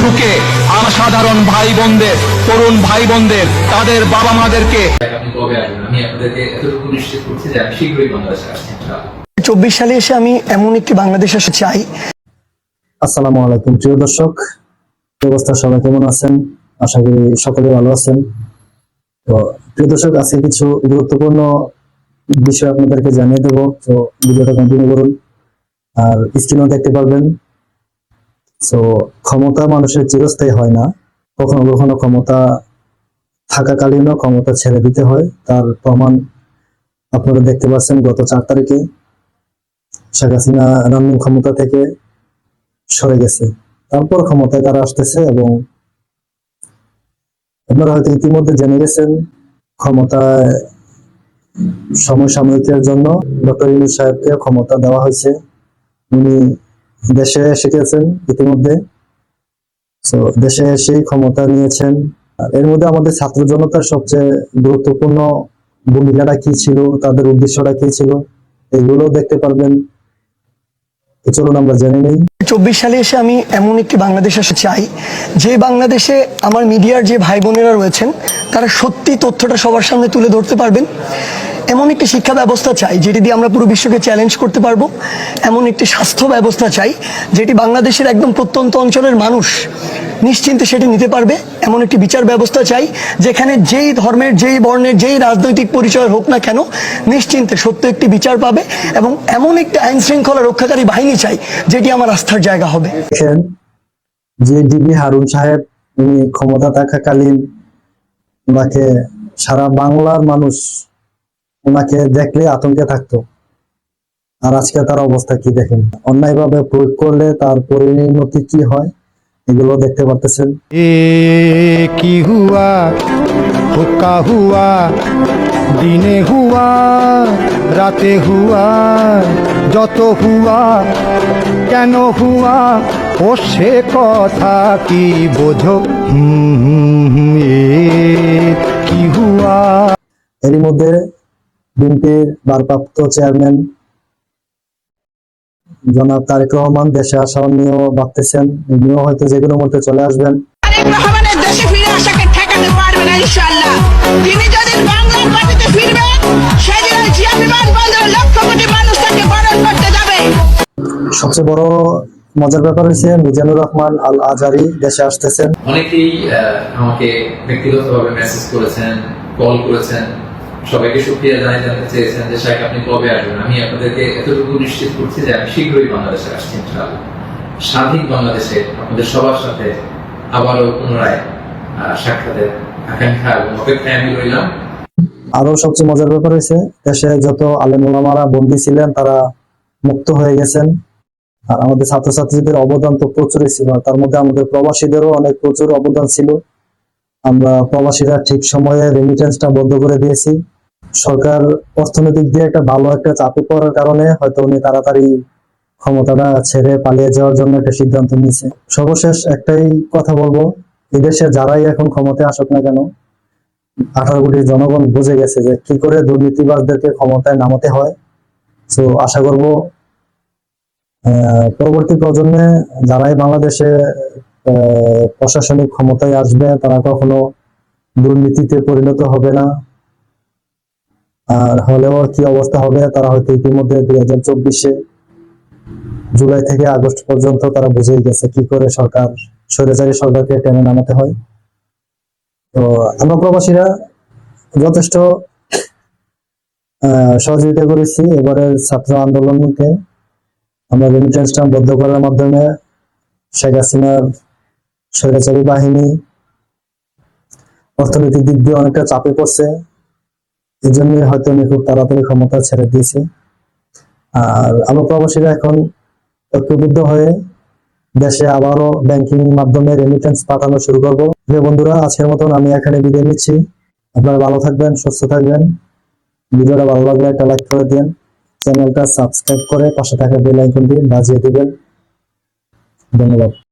ঢুকে সাধারণ ভাই বোনদের, তরুণ ভাই বোনদের, তাদের বাবা মাদেরকে আপনি কবে আসবেন? আমি আপনাদেরকে এতটুকু নিশ্চিত করছি যে আমি শীঘ্রই বাংলাদেশে আসছি ইনশাআল্লাহ। 24 সালে এসে আমি এমন একটি বাংলাদেশ আসতে চাই। আসসালামু আলাইকুম প্রিয় দর্শক, কি অবস্থা? সবাই কেমন আছেন? আশা করি সকলে ভালো আছেন। তো প্রিয় দর্শক, আজকে কিছু গুরুত্বপূর্ণ বিষয় আপনাদেরকে জানিয়ে দেব, তো ভিডিওটা কন্টিনিউ করুন। আর স্ক্রিনেও দেখতে পারবেন, তো ক্ষমতা মানুষের চিরস্থায়ী হয় না, কখনো কখনো ক্ষমতা থাকাকালীনও ক্ষমতা ছেড়ে দিতে হয়। তার প্রমাণ আপনারা দেখতে পাচ্ছেন, গত 4 তারিখে শেখ হাসিনা রানিং ক্ষমতা থেকে সরে গেছে, তারপর ক্ষমতায় তারা আসতেছে। এবং আপনারা হয়তো ইতিমধ্যে জেনে গেছেন, ক্ষমতায় সমসাময়িকের জন্য ডক্টর ইউনূস সাহেবকে ক্ষমতা দেওয়া হয়েছে। উনি দেশে এসে গেছেন ইতিমধ্যে, তো দেশে এসেই ক্ষমতা নিয়েছেন। আর এর মধ্যে আমাদের ছাত্র জনতার সবচেয়ে গুরুত্বপূর্ণ ভূমিকাটা কি ছিল, তাদের উদ্দেশ্যটা কি ছিল, এগুলো দেখতে পারবেন। চলুন আমরা জেনে নেই। 24 সালে এসে আমি এমন একটি বাংলাদেশ আসতে চাই, যে বাংলাদেশে আমার মিডিয়ার যে ভাই বোনেরা রয়েছেন তারা সত্যি তথ্যটা সবার সামনে তুলে ধরতে পারবেন। এমন একটি শিক্ষা ব্যবস্থা চাই যেটি দিয়ে আমরা পুরো বিশ্বকে চ্যালেঞ্জ করতে পারবো। এমন একটি স্বাস্থ্য ব্যবস্থা চাই যেটি বাংলাদেশের একদম প্রত্যন্ত অঞ্চলের মানুষ নিশ্চিন্তে সেটি নিতে পারবে। এমন একটি বিচার ব্যবস্থা চাই যেখানে যেই ধর্মের, যেই বর্ণের, যেই রাজনৈতিক পরিচয় হোক না কেন, নিশ্চিন্তে সত্য একটি বিচার পাবে। এবং এমন একটি আইন শৃঙ্খলা রক্ষাকারী বাহিনী চাই যেটি আমার আস্থার জায়গা হবে। দেখেন, যে ডিবি হারুন সাহেব, উনি ক্ষমতা থাকাকালীন ওনাকে সারা বাংলার মানুষ ওনাকে দেখলে আতঙ্কে থাকতো। আর আজকে তার অবস্থা কি দেখেন, অন্যায়ভাবে প্রয়োগ করলে তার পরিণতি কি হয় এগুলো দেখতে পারতেছেন। কি হুয়া হুকা হুয়া, দিনে হুয়া রাতে হুয়া, যত হুয়া কেন হুয়া ও সে কথা কি বোঝো, কি হুয়া। এরই মধ্যে বিএনপির ভারপ্রাপ্ত চেয়ারম্যান জনাব তারেক রহমান দেশে আসা নিয়েও ভাবতেছেন, উনিও হয়তো যে কোনো মুহূর্তে চলে আসবেন। তারেক রহমানের দেশে ফিরে আসাকে ঠেকাতে পারবে না ইনশাআল্লাহ। তিনি যদি বাংলার মাটিতে ফিরবেন, সেদিন জিয়া বিমান বন্দরে লক্ষ কোটি মানুষ তাকে বরণ করতে যাবে। সবচেয়ে বড় মজার ব্যাপার হচ্ছে মিজানুর রহমান আল আজারি দেশে আসতেছেন। অনেকেই আমাকে ব্যক্তিগতভাবে মেসেজ করেছেন, কল করেছেন, সবাইকে শুকরিয়া জানাতে চেয়েছেন যে শাইখ আপনি কবে আসবেন। আমি আপনাদেরকে এতটুকু নিশ্চিত করছি যে আমি শীঘ্রই বাংলাদেশে আসছি ইনশাআল্লাহ। স্বাধীন বাংলাদেশে আপনাদের সবার সাথে আবারও পুনরায় সাক্ষাতের আকাঙ্ক্ষা এবং অপেক্ষায় আমি রইলাম। আরো সবচেয়ে মজার ব্যাপার হয়েছে, দেশে যত আলেম ওলামারা বন্দী ছিলেন তারা মুক্ত হয়ে গেছেন। আর আমাদের ছাত্রছাত্রীদের অবদান তো প্রচুরই ছিল, তার মধ্যে আমাদের প্রবাসীদেরও অনেক প্রচুর অবদান ছিল। আমরা প্রবাসীরা ঠিক সময়ে রেমিটেন্সটা বন্ধ করে দিয়েছি। সরকার অর্থনৈতিক দিয়ে একটা ভালো একটা চাপে পড়ার কারণে হয়তো উনি তাড়াতাড়ি ক্ষমতাটা ছেড়ে পালিয়ে যাওয়ার জন্য একটা সিদ্ধান্ত নিয়েছে। সর্বশেষ একটাই কথা বলবো, এদেশে যারাই এখন ক্ষমতায় আসুক না কেন, 18 কোটি জনগণ বুঝে গেছে যে কি করে দুর্নীতিবাজদেরকে ক্ষমতায় নামাতে হয়। তো আশা করব পরবর্তী প্রজন্মে যারাই বাংলাদেশে প্রশাসনিক ক্ষমতায় আসবে তারা কখনো দুর্নীতিতে পরিণত হবে না। আর হলেও কি অবস্থা হবে তারা হয়তো ইতিমধ্যে 2024 জুলাই থেকে আগস্ট পর্যন্ত তারা বুঝেই গেছে কি করে স্বৈরাচারী সরকারকে টেনে নামাতে হয়। তো আমরা প্রবাসীরা যথেষ্ট সহযোগিতা করেছি এবারের ছাত্র আন্দোলনকে। আমরা রেমিটেন্সটা বন্ধ করার মাধ্যমে শেখ হাসিনার স্বৈরাচারী বাহিনী অর্থনৈতিক দিক দিয়ে অনেকটা চাপে পড়ছে, এই জন্যই হয়তো উনি খুব তাড়াতাড়ি ক্ষমতা ছেড়ে দিয়েছে। আর আমরা প্রবাসীরা এখন ঐক্যবদ্ধ হয়ে দেশে আবারও ব্যাংকিং মাধ্যমে রেমিটেন্স পাঠানো শুরু করবো। প্রিয় বন্ধুরা, আজকের মতন আমি এখানে বিদায় নিচ্ছি। আপনারা ভালো থাকবেন, সুস্থ থাকবেন। ভিডিওটা ভালো লাগলে একটা লাইক করে দিন, চ্যানেলটা সাবস্ক্রাইব করে পাশে থাকা বেল আইকনটি বাজিয়ে দিবেন। ধন্যবাদ।